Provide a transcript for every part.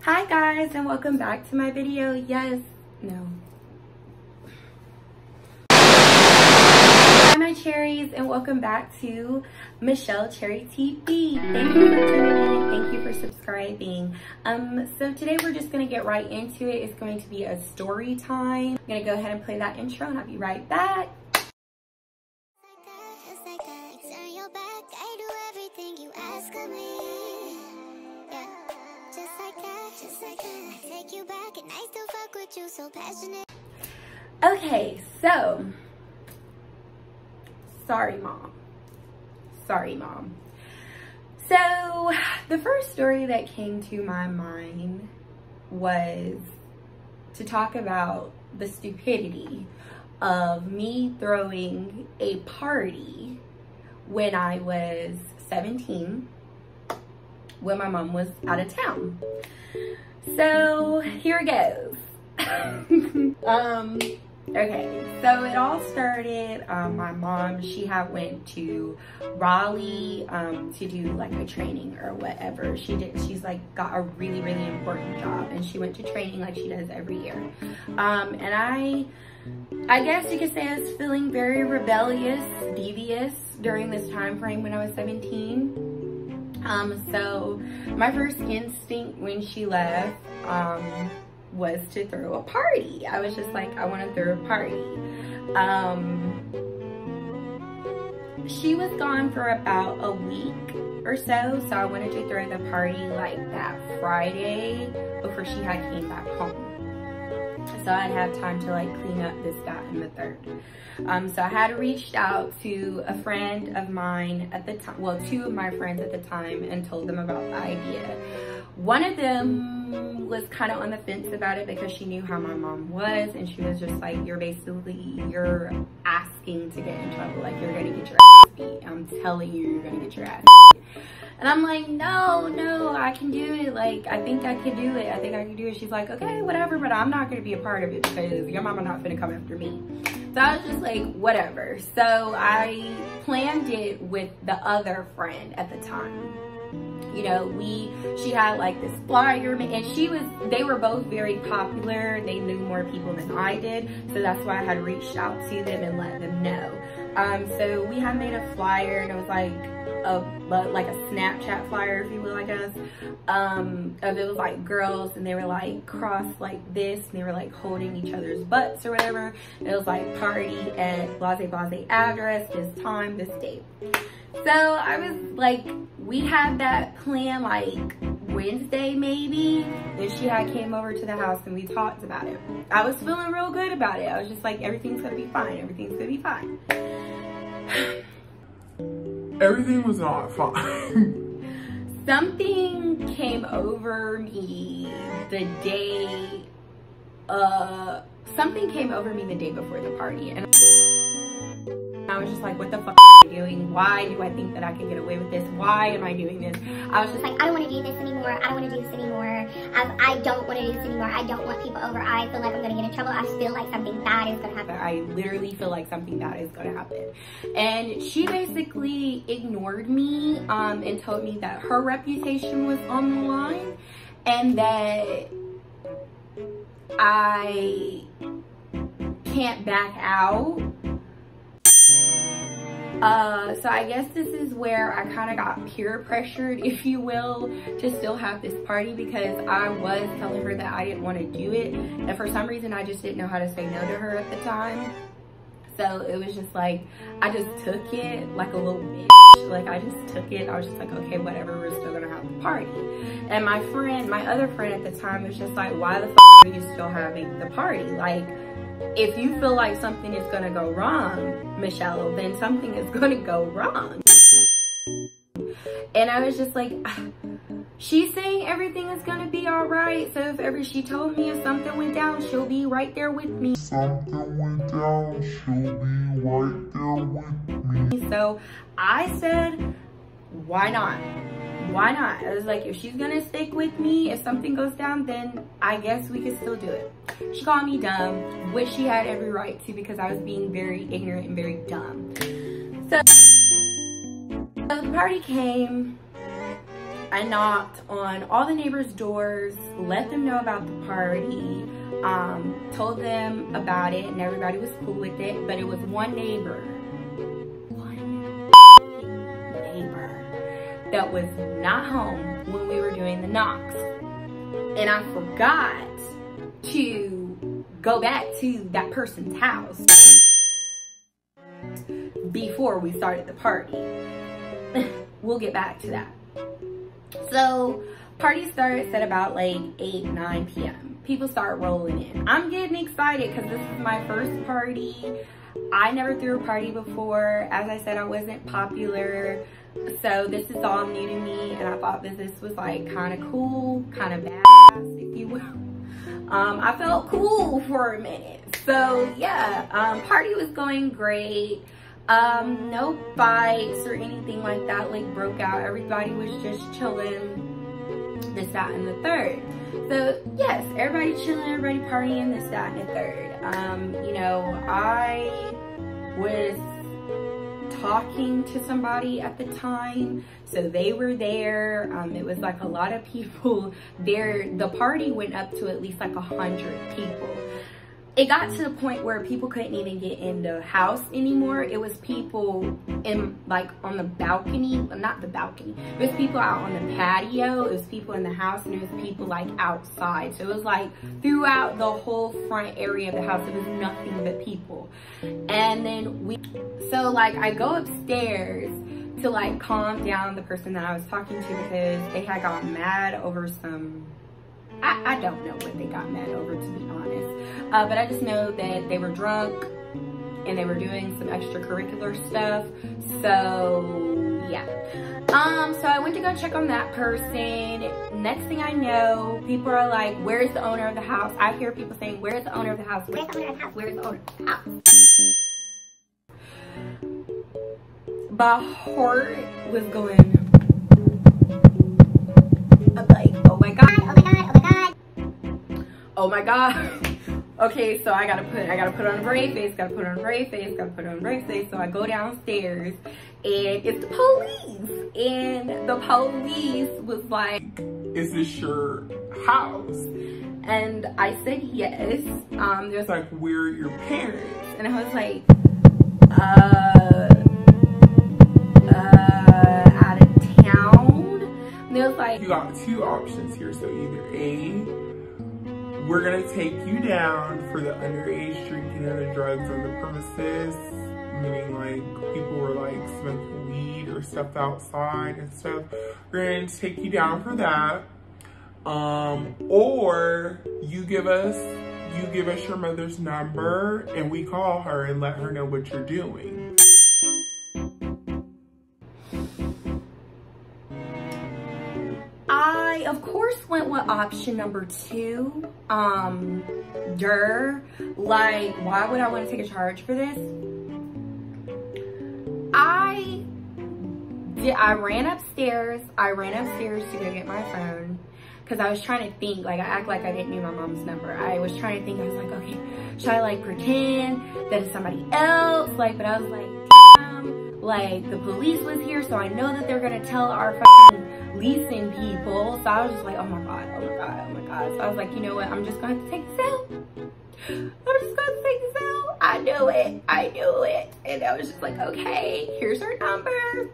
Hi guys, and welcome back to my video. Hi my cherries, and welcome back to Michelle Cherry TV. Thank you for tuning in. Thank you for subscribing. So today we're just gonna get right into it. It's going to be a story time. I'm gonna go ahead and play that intro and I'll be right back. Okay, so sorry mom. So the first story that came to my mind was to talk about the stupidity of me throwing a party when I was 17 when my mom was out of town. So here it goes. Okay, so it all started, my mom, she had went to Raleigh to do like a training or whatever. She's like got a really important job, and she went to training like she does every year. And I guess you could say I was feeling very rebellious, devious during this time frame when I was 17. So my first instinct when she left was to throw a party. I was just like, I want to throw a party. She was gone for about a week or so I wanted to throw the party like that Friday before she had came back home. So I'd have time to like clean up this, that, and the third. So I had reached out to a friend of mine at the time, well, two of my friends at the time, and told them about the idea. One of them was kind of on the fence about it because she knew how my mom was, and she was just like, you're asking to get in trouble. Like, you're gonna get your ass beat. I'm telling you, you're gonna get your ass beat. And I'm like, no, I can do it. Like, I think I can do it. She's like, okay, whatever, but I'm not gonna be a part of it because your mama not gonna come after me. So I was just like, whatever. So I planned it with the other friend at the time. You know, she had like this flyer, and they were both very popular. They knew more people than I did. So that's why I had reached out to them and let them know. So we had made a flyer, and it was like a Snapchat flyer, if you will, I guess. It was like girls, and they were like crossed like this, and they were like holding each other's butts or whatever. And it was like party at blase address, this time, this date. So I was like, we had that plan like Wednesday maybe, and she had came over to the house and we talked about it. I was feeling real good about it. I was just like, everything's gonna be fine. Everything's gonna be fine. Everything was not fine. Something came over me the day before the party, and I was just like, what the fuck am I doing? Why do I think that I can get away with this? Why am I doing this? I was just like, I don't want to do this anymore. I don't want to do this anymore. I don't want to do this anymore. I don't want people over. I feel like I'm going to get in trouble. I feel like something bad is going to happen. I literally feel like something bad is going to happen. And she basically ignored me and told me that her reputation was on the line and that I can't back out. So I guess this is where I kind of got peer pressured, if you will, to still have this party, because I was telling her that I didn't want to do it, and for some reason I just didn't know how to say no to her at the time. So it was just like, I just took it like a little bitch. Like, I just took it. I was just like, okay, whatever, we're still gonna have the party. And my other friend at the time was just like, why the f are you still having the party? Like, if you feel like something is gonna go wrong, Michelle, then something is gonna go wrong. And I was just like, she's saying everything is gonna be all right. So if ever she told me if something went down, she'll be right there with me. So I said, why not? Why not? I was like, if she's gonna stick with me, if something goes down, then I guess we could still do it. She called me dumb, which she had every right to, because I was being very ignorant and very dumb. So the party came. I knocked on all the neighbors' doors, let them know about the party, told them about it, and everybody was cool with it. But it was one neighbor that was not home when we were doing the knocks. And I forgot to go back to that person's house before we started the party. We'll get back to that. So party starts at about like 8, 9 p.m. People start rolling in. I'm getting excited because this is my first party. I never threw a party before. As I said, I wasn't popular. So this is all new to me, and I thought that this was like kind of cool, kind of badass, if you will. I felt cool for a minute. So yeah, party was going great. No fights or anything like that like broke out. Everybody was just chilling, this, that, and the third. So yes, everybody chilling, everybody partying, this, that, and the third. You know, I was talking to somebody at the time, so they were there. It was like a lot of people there. The party went up to at least like 100 people. It got to the point where people couldn't even get in the house anymore. It was people in like on the balcony, not the balcony. It was people out on the patio. It was people in the house, and it was people like outside. So it was like throughout the whole front area of the house, it was nothing but people. And then so like I go upstairs to like calm down the person that I was talking to, because they had got mad over some, I don't know what they got mad over, to be honest. But I just know that they were drunk and they were doing some extracurricular stuff. So yeah. So I went to go check on that person. Next thing I know, people are like, where's the owner of the house? I hear people saying, where's the owner of the house? Where's the owner of the house? Where's the owner of the house? My heart was going, I'm like, oh my God, oh my God, oh my God. Oh my God. Okay, so I gotta put on a brave face, gotta put on a brave face, gotta put on a brave face. So I go downstairs, and it's the police. And the police was like, is this your house? And I said yes. There's like, where are your parents? And I was like, out of town. And it was like, you got two options here. So either A, we're gonna take you down for the underage drinking and the drugs on the premises, meaning like people were like smoking weed or stuff outside and stuff. We're gonna take you down for that. Or you give us your mother's number and we call her and let her know what you're doing. I, of course, went with option number 2. Like, why would I want to take a charge for this? I ran upstairs. To go get my phone, because I was trying to think, like, I act like I didn't know my mom's number. I was trying to think, I was like, okay, should I like pretend that it's somebody else? Like, but I was like, damn, like the police was here, so I know that they're gonna tell our fucking leasing people. So I was just like, oh my God, oh my God, oh my God. So I was like, you know what, I'm just gonna have to take this out. I'm just gonna take this out. I knew it. And I was just like, okay, here's her number.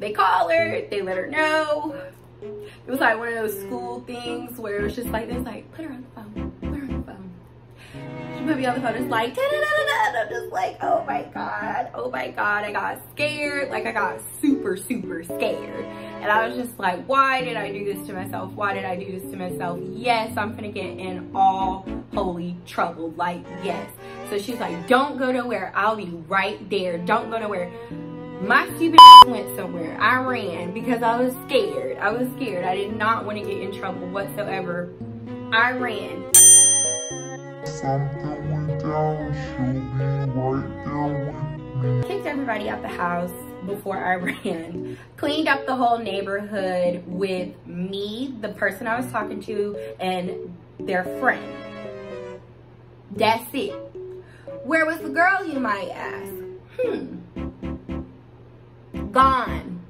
They call her, they let her know. It was like one of those school things where it was just like, there's like, put her on the phone, put her on the phone. She put me on the phone, it's like, da-da-da-da-da. I'm just like, oh my God, I got scared. Like, I got super, super scared. And I was just like, why did I do this to myself? Why did I do this to myself? Yes, I'm gonna get in all holy trouble, like, yes. So she's like, don't go nowhere, I'll be right there, don't go nowhere. My stupid ass went somewhere. I ran because I was scared. I did not want to get in trouble whatsoever. I ran. Something went down, she'll be right there with me. Kicked everybody out the house before I ran. Cleaned up the whole neighborhood with me, the person I was talking to, and their friend. That's it. Where was the girl, you might ask? Gone.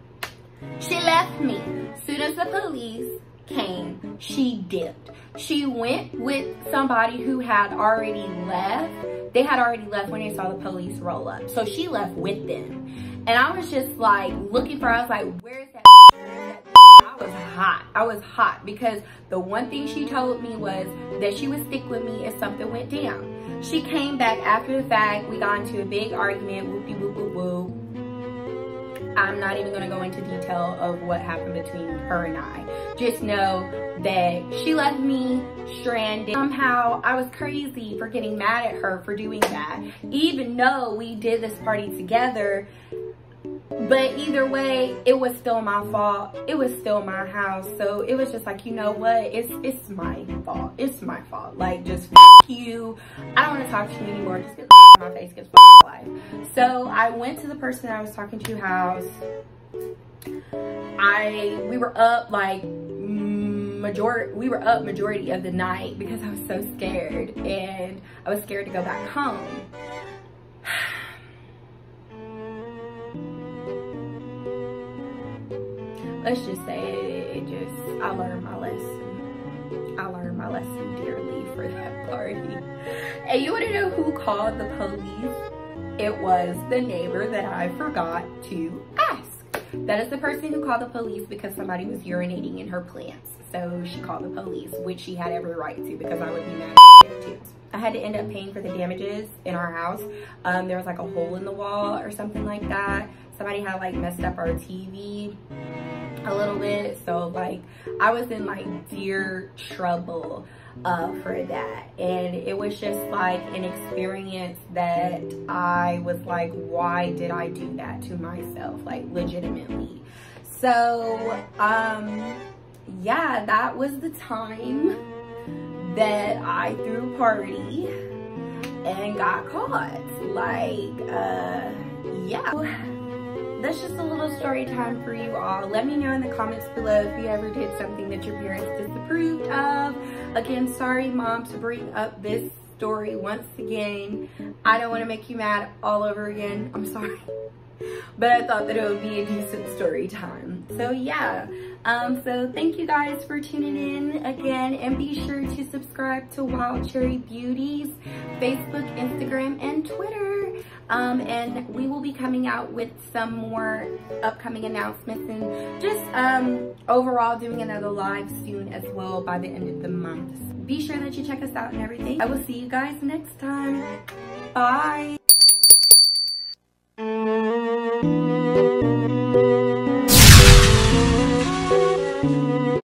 She left me. Soon as the police came, she dipped. She went with somebody who had already left. They had already left when they saw the police roll up. So she left with them. And I was just like looking for her. I was like, where's that? I was hot. I was hot because the one thing she told me was that she would stick with me if something went down. She came back after the fact. We got into a big argument. Whoopie whoop whoop whoop. I'm not even going to go into detail of what happened between her and I. Just know that she left me stranded. Somehow I was crazy for getting mad at her for doing that. Even though we did this party together. But either way, it was still my fault. It was still my house. So it was just like, you know what? It's my fault. It's my fault. Like, just f you. I don't want to talk to you anymore. Just get the f out of my face. Get the f life. So I went to the person I was talking to house. We were up like majority of the night because I was so scared, and I was scared to go back home. Let's just say I learned my lesson. I learned my lesson dearly for that party. And you want to know who called the police? It was the neighbor that I forgot to ask. That is the person who called the police because somebody was urinating in her plants. So she called the police, which she had every right to because I would be mad at her too. I had to end up paying for the damages in our house. There was like a hole in the wall or something like that. Somebody had like messed up our TV a little bit, so like I was in like dear trouble for that, and it was just like an experience that I was like, why did I do that to myself, like legitimately? So yeah, that was the time that I threw a party and got caught. Like yeah, that's just a little story time for you all. Let me know in the comments below if you ever did something that your parents disapproved of. Again, sorry mom to bring up this story once again. I don't want to make you mad all over again. I'm sorry. But I thought that it would be a decent story time. So yeah. So thank you guys for tuning in again, and be sure to subscribe to Wild Cherry Beauties, Facebook, Instagram, and Twitter. And we will be coming out with some more upcoming announcements, and just overall doing another live soon as well by the end of the month. Be sure that you check us out and everything. I will see you guys next time. Bye.